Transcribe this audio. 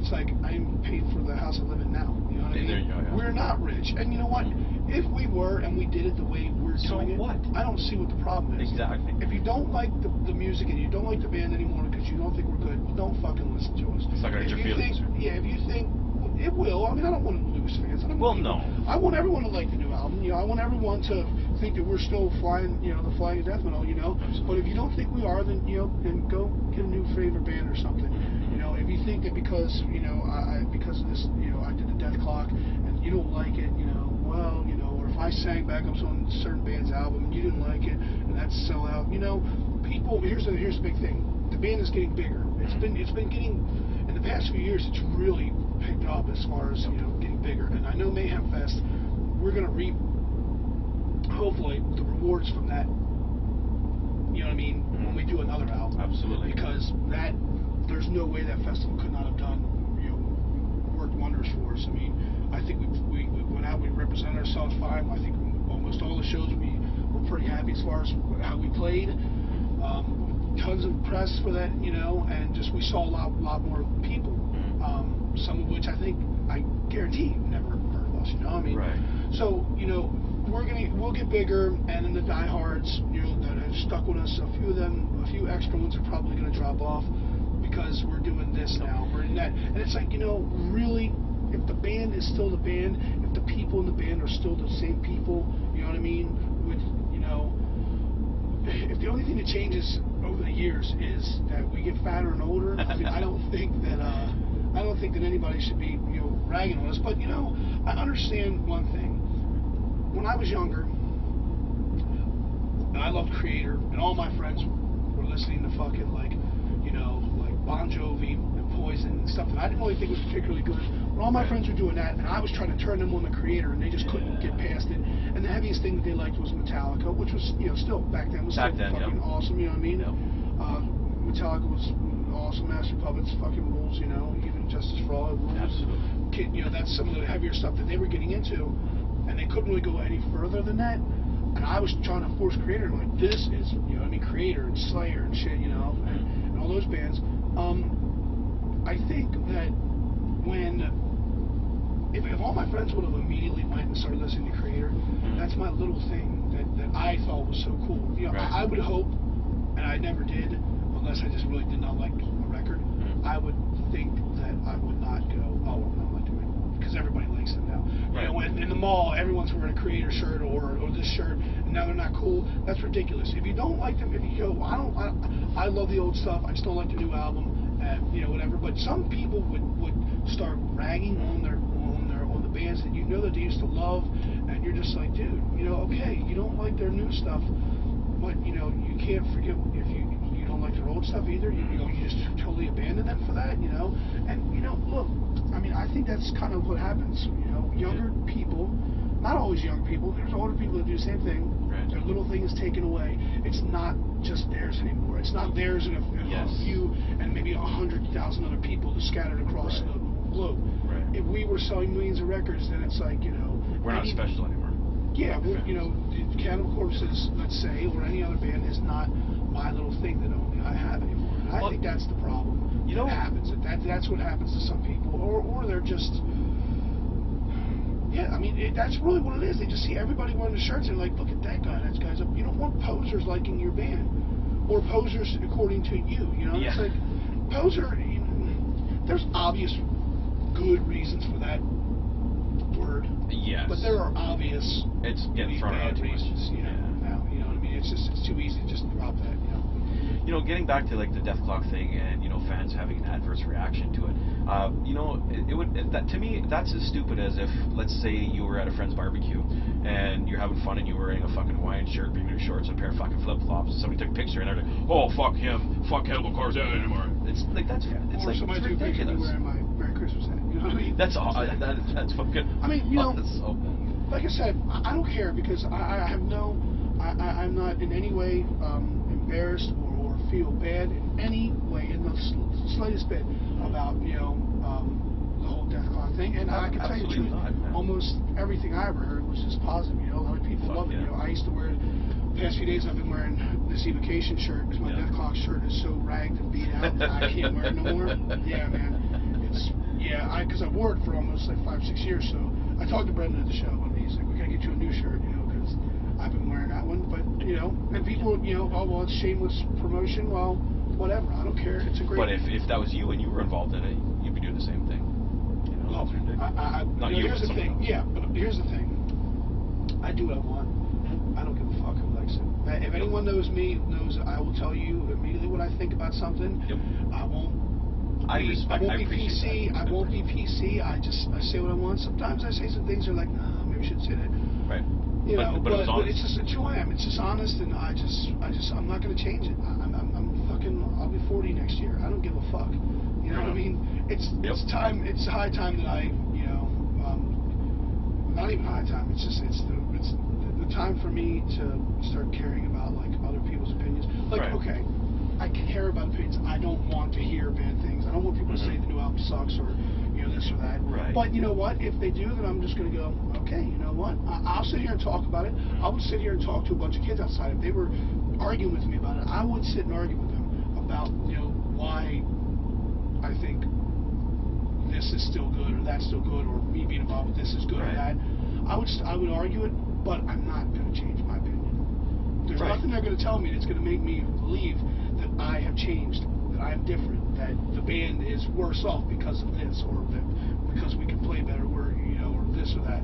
it's like I'm paid for the house I live in now. You know what I mean? There you go, yeah. We're not rich, and you know what? If we were and we did it the way we're doing it, what? I don't see what the problem is. Exactly. If you don't like the music and you don't like the band anymore because you don't think we're good, don't fucking listen to us. It's not gonna hurt your feelings. Yeah, if you think it will. I mean, I don't want to lose fans. No. I want everyone to like the new album. You know, I want everyone to think that we're still flying. You know, the flying of death metal. You know, but if you don't think we are, then then go get a new favorite band or something. You know, if you think that because because of this, I did the Death Clock and you don't like it, well, or if I sang backups on certain band's album and you didn't like it and that's sellout, people. Here's the big thing. The band is getting bigger. It's been getting in the past few years. It's really picked up as far as getting bigger. And I know Mayhem Fest, we're gonna reap hopefully the rewards from that. You know what I mean? When we do another album. Absolutely. Because there's no way that festival could not have done worked wonders for us. I mean, I think we went out, we represented ourselves fine. I think almost all the shows we were pretty happy as far as how we played. Tons of press for that, and just we saw a lot more people. Some of which I guarantee never heard of us. You know what I mean? Right. So we'll get bigger, and then the diehards, that have stuck with us, a few extra ones are probably going to drop off because we're doing this now. We're in that, and it's like really, if the band is still the band, if the people in the band are still the same people, you know what I mean? With if the only thing that changes over the years is that we get fatter and older, I mean, I don't think that anybody should be ragging on us. But I understand one thing. When I was younger, and I loved Creator, and all my friends were listening to fucking like Bon Jovi and Poison and stuff that I didn't really think was particularly good. But all my friends were doing that, and I was trying to turn them on the Creator, and they just couldn't get past it. And the heaviest thing that they liked was Metallica, which was still back then was fucking awesome. You know what I mean? Yep. Metallica was awesome. Master Puppets fucking rules. Even Justice for All rules. Absolutely. That's some of the heavier stuff that they were getting into, and they couldn't really go any further than that. And I was trying to force Creator, like this is Creator and Slayer and shit, and all those bands. I think that if all my friends would have immediately went and started listening to Creator, that's my little thing that I thought was so cool. Right. I would hope, and I never did, unless I just really did not like the record, I would think that I would not go, oh, I'm not doing it, because everybody likes them now. Right. When in the mall, everyone's wearing a Creator shirt or this shirt, and now they're not cool. That's ridiculous. If you don't like them, if you go, I love the old stuff, I just don't like the new album, whatever. But some people would start ragging on the bands that that they used to love, and you're just like, dude, okay, you don't like their new stuff, but you can't forget if you don't like their old stuff either. You just totally abandon them for that, And look, I mean, I think that's kind of what happens. Younger people, not always young people. There's older people that do the same thing. Right. Their little thing is taken away. It's not just theirs anymore. It's not theirs and a few and maybe 100,000 other people scattered across the globe. Right. If we were selling millions of records, then it's like we're not special anymore. Yeah, Cannibal Corpses, let's say, or any other band is not my little thing that only I have anymore. And I think that's the problem. That happens. That's what happens to some people, or they're just. Yeah, I mean, that's really what it is. They just see everybody wearing the shirts and they're like, look at that guy, that guy's up. You don't want posers liking your band. Or posers according to you, Yeah. It's like, poser, there's obvious good reasons for that word. Yes. But there are obvious it's getting thrown out bad reasons, now, you know what I mean? It's too easy to just drop that, getting back to like the Death Clock thing and fans having an adverse reaction to it, that to me that's as stupid as if, let's say, you were at a friend's barbecue and you're having fun and you're wearing a fucking Hawaiian shirt, Bermuda shorts, and a pair of fucking flip flops. Somebody took a picture and they're like, oh, fuck him, fuck Cannibal Corpse anymore. It's like that's it's or like somebody took a picture of me wearing my Merry Christmas hat. You know what I mean? That's all. That's fucking. I mean, that's so bad. Like I said, I don't care because I have I'm not in any way embarrassed or feel bad in any way, in the slightest bit, about the whole Death Clock thing. And I can tell you the truth, almost everything I ever heard was just positive. A lot of people love it. I used to wear it. The past few days I've been wearing this evocation shirt because my Death Clock shirt is so ragged and beat out that I can't wear it no more. Yeah, man. It's because I wore it for almost like 5-6 years. So I talked to Brendan at the show, and he's like, "We gotta get you a new shirt," because I've been wearing that one. But and people, oh well, it's shameless promotion. Well, whatever. I don't care. It's a great. But if that was you and you were involved in it, you'd be doing the same thing. Well, Not you, here's but the thing. someone else. Yeah, but here's the thing. I do what I want. I don't give a fuck who likes it. If anyone knows me, knows I will tell you immediately what I think about something. Yep. I won't. I won't be PC. that. I won't be PC. I say what I want. Sometimes I say some things that are like, nah, maybe I shouldn't say that. Right. But it's just who I am. It's just honest, and I'm not going to change it. I'll be 40 next year. I don't give a fuck. You know what I mean? It's time. It's high time that I, not even high time. It's the time for me to start caring about like other people's opinions. Like, okay, I care about opinions. I don't want to hear bad things. I don't want people to say the new album sucks or this or that. Right. But you know what? If they do, then I'm just going to go, okay, you know what? I'll sit here and talk about it. I would sit here and talk to a bunch of kids outside. If they were arguing with me about it, I would sit and argue with them about, why I think this is still good or that's still good, or me being involved with this is good or that. I would argue it, but I'm not going to change my opinion. There's nothing they're going to tell me that's going to make me believe that I have changed, that I'm different, that the band is worse off because of this, or that because we can play better, or this or that.